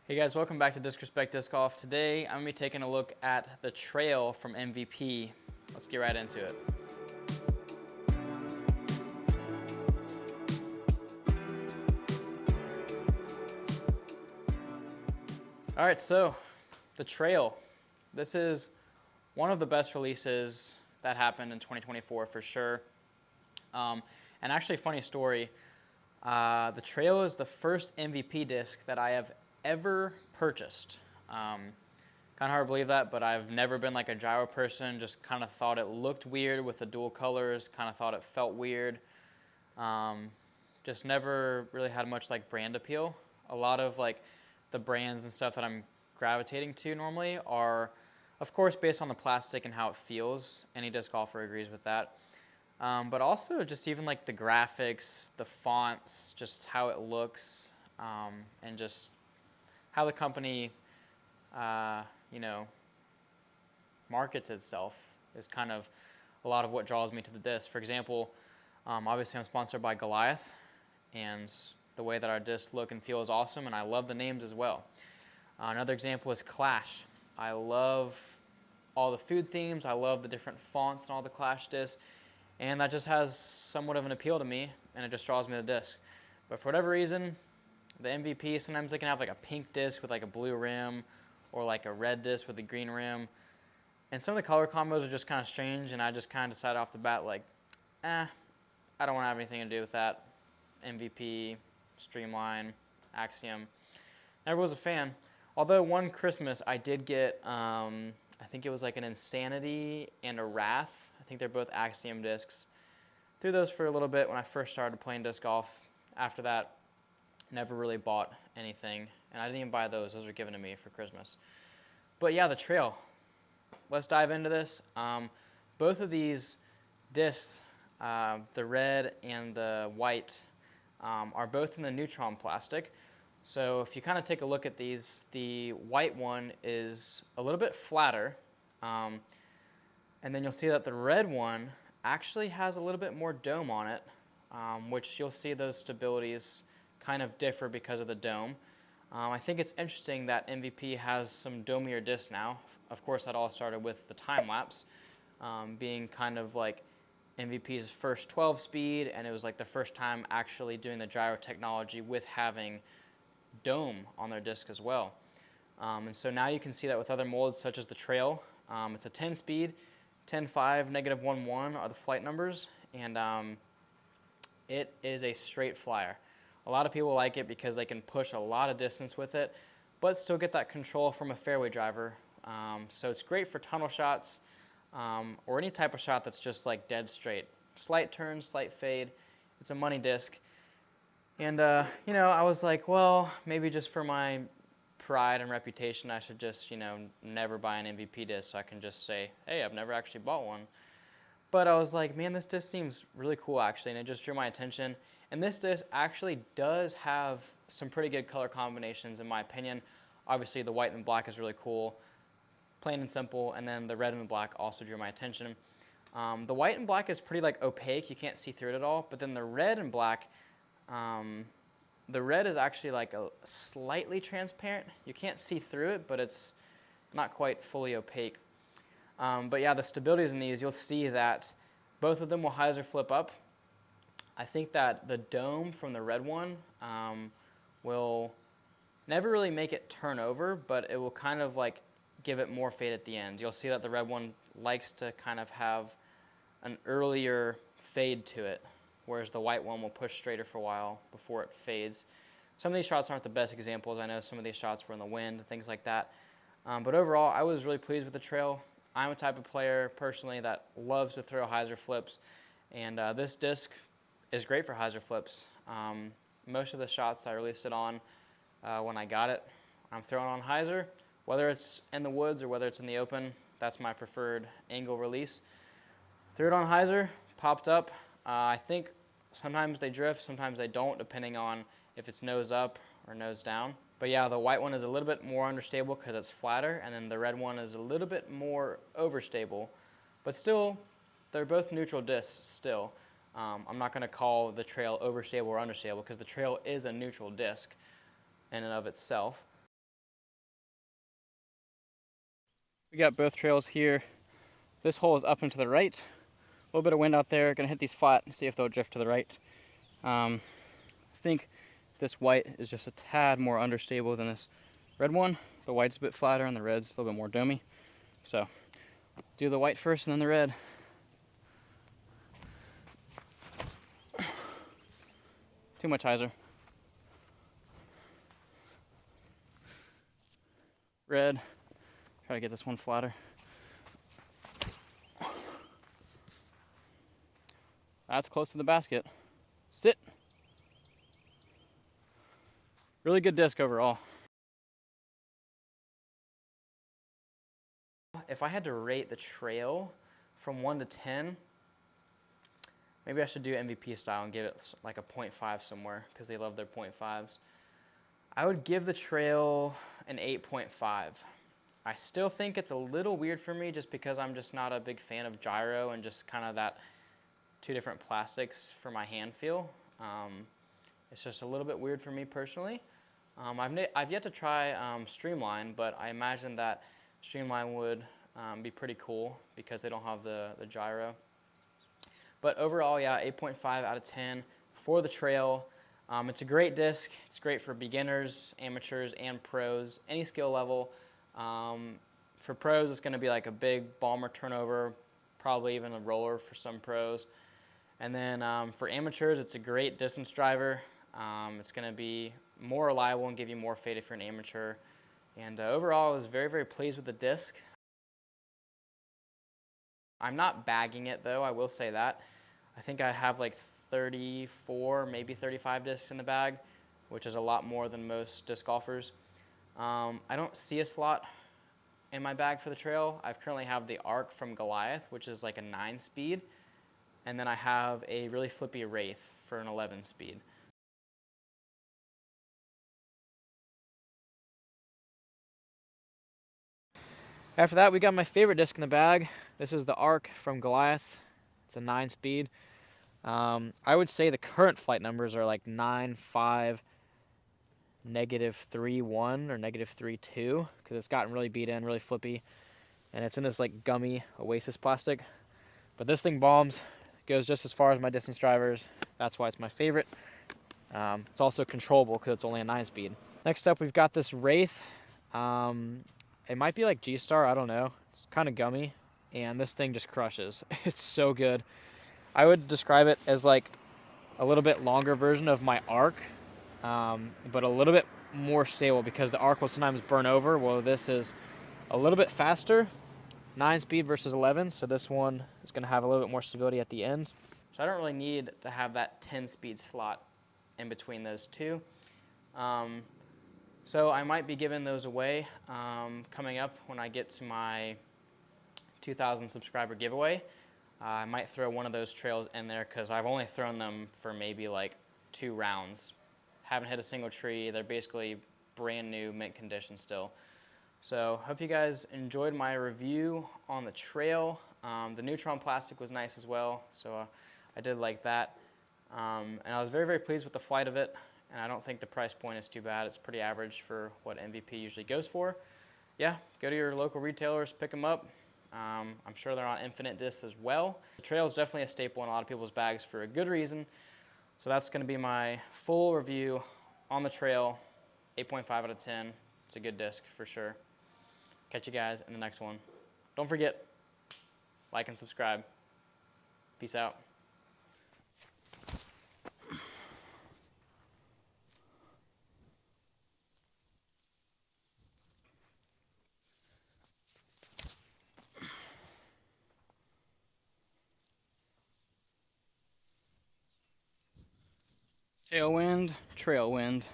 Hey guys, welcome back to Disrespect Disc Golf. Today I'm going to be taking a look at the Trail from MVP. Let's get right into it. Alright, so the Trail. This is one of the best releases that happened in 2024 for sure. And actually, funny story, the Trail is the first MVP disc that I have ever purchased. Kind of hard to believe that, but I've never been like a gyro person. Just kind of thought it looked weird with the dual colors. Kind of thought it felt weird. Just never really had much like brand appeal. A lot of like the brands and stuff that I'm gravitating to normally are, of course, based on the plastic and how it feels. Any disc golfer agrees with that. But also just even like the graphics, the fonts, just how it looks, and just how the company, markets itself is kind of a lot of what draws me to the disc. For example, obviously I'm sponsored by Goliath, and the way that our discs look and feel is awesome, and I love the names as well. Another example is Clash. I love all the food themes. I love the different fonts and all the Clash discs, and that just has somewhat of an appeal to me, and it just draws me to the disc. But for whatever reason, the MVP, sometimes they can have like a pink disc with like a blue rim, or like a red disc with a green rim. And some of the color combos are just kind of strange, and I just kind of decided off the bat like, I don't want to have anything to do with that. MVP, Streamline, Axiom. Never was a fan. Although one Christmas I did get, I think it was like an Insanity and a Wrath. I think they're both Axiom discs. Threw those for a little bit when I first started playing disc golf. After that, never really bought anything, and I didn't even buy those. Those were given to me for Christmas. But yeah, the Trail. Let's dive into this. Both of these discs, the red and the white, are both in the Neutron plastic. So if you kind of take a look at these, the white one is a little bit flatter, and then you'll see that the red one actually has a little bit more dome on it, which you'll see those stabilities kind of differ because of the dome. I think it's interesting that MVP has some domier discs now. Of course, that all started with the time lapse, being kind of like MVP's first 12 speed, and it was like the first time actually doing the gyro technology with having dome on their disc as well. And so now you can see that with other molds such as the Trail. It's a 10 speed, 10.5, -1.1 are the flight numbers, and it is a straight flyer. A lot of people like it because they can push a lot of distance with it, but still get that control from a fairway driver. So it's great for tunnel shots, or any type of shot that's just like dead straight. Slight turn, slight fade. It's a money disc. And, I was like, well, maybe just for my pride and reputation, I should just, never buy an MVP disc so I can just say, hey, I've never actually bought one. But I was like, man, this disc seems really cool, actually, and it just drew my attention. And this disc actually does have some pretty good color combinations, in my opinion. Obviously, the white and black is really cool, plain and simple, and then the red and the black also drew my attention. The white and black is pretty like opaque. You can't see through it at all. But then the red and black, the red is actually like a slightly transparent. You can't see through it, but it's not quite fully opaque. But yeah, the stabilities in these, you'll see that both of them will hyzer flip up. I think that the dome from the red one will never really make it turn over, but it will kind of like give it more fade at the end. You'll see that the red one likes to kind of have an earlier fade to it, whereas the white one will push straighter for a while before it fades. Some of these shots aren't the best examples. I know some of these shots were in the wind, things like that. But overall, I was really pleased with the Trail. I'm a type of player, personally, that loves to throw hyzer flips, and this disc is great for hyzer flips. Most of the shots I released it on when I got it, I'm throwing on hyzer, whether it's in the woods or whether it's in the open. That's my preferred angle release. Threw it on hyzer, popped up. I think sometimes they drift, sometimes they don't, depending on if it's nose up or nose down. But yeah, the white one is a little bit more understable because it's flatter, and then the red one is a little bit more overstable. But still, they're both neutral discs still. I'm not going to call the Trail overstable or understable because the Trail is a neutral disc in and of itself. We got both trails here. This hole is up and to the right. A little bit of wind out there. Gonna hit these flat and see if they'll drift to the right. I think this white is just a tad more understable than this red one. The white's a bit flatter and the red's a little bit more domey. So do the white first and then the red. Too much hyzer. Red. Try to get this one flatter. That's close to the basket. Sit. Really good disc overall. If I had to rate the trail from 1 to 10, maybe I should do MVP style and give it like a 0.5 somewhere because they love their 0.5s. I would give the trail an 8.5. I still think it's a little weird for me just because I'm just not a big fan of gyro and just kind of that two different plastics for my hand feel. It's just a little bit weird for me personally. I've yet to try Streamline, but I imagine that Streamline would be pretty cool because they don't have the gyro. But overall, yeah, 8.5 out of 10 for the trail. It's a great disc. It's great for beginners, amateurs, and pros, any skill level. For pros, it's going to be like a big bomber turnover, probably even a roller for some pros. And then for amateurs, it's a great distance driver. It's going to be more reliable and give you more fade if you're an amateur. And overall, I was very, very pleased with the disc. I'm not bagging it though, I will say that. I think I have like 34, maybe 35 discs in the bag, which is a lot more than most disc golfers. I don't see a slot in my bag for the trail. I currently have the Arc from Goliath, which is like a 9-speed. And then I have a really flippy Wraith for an 11-speed. After that, we got my favorite disc in the bag. This is the Arc from Goliath. It's a 9-speed. I would say the current flight numbers are like 9.5, -3.1 or -3.2 because it's gotten really beat in, really flippy, and it's in this like gummy Oasis plastic. But this thing bombs. It goes just as far as my distance drivers. That's why it's my favorite. It's also controllable because it's only a 9-speed. Next up, we've got this Wraith. It might be like G-Star, I don't know. It's kind of gummy, and this thing just crushes. It's so good. I would describe it as like a little bit longer version of my Arc, but a little bit more stable because the Arc will sometimes burn over. Well, this is a little bit faster, 9-speed versus 11, so this one is going to have a little bit more stability at the end. So I don't really need to have that 10-speed slot in between those two. So I might be giving those away coming up when I get to my 2,000 subscriber giveaway. I might throw one of those trails in there because I've only thrown them for maybe like 2 rounds. Haven't hit a single tree. They're basically brand new, mint condition still. So hope you guys enjoyed my review on the trail. The Neutron plastic was nice as well, so I did like that. And I was very, very pleased with the flight of it, and I don't think the price point is too bad. It's pretty average for what MVP usually goes for. Yeah, go to your local retailers, pick them up. I'm sure they're on Infinite Discs as well. The trail is definitely a staple in a lot of people's bags for a good reason. So that's going to be my full review on the trail, 8.5 out of 10. It's a good disc for sure. Catch you guys in the next one. Don't forget, like and subscribe. Peace out. Tailwind, trail wind.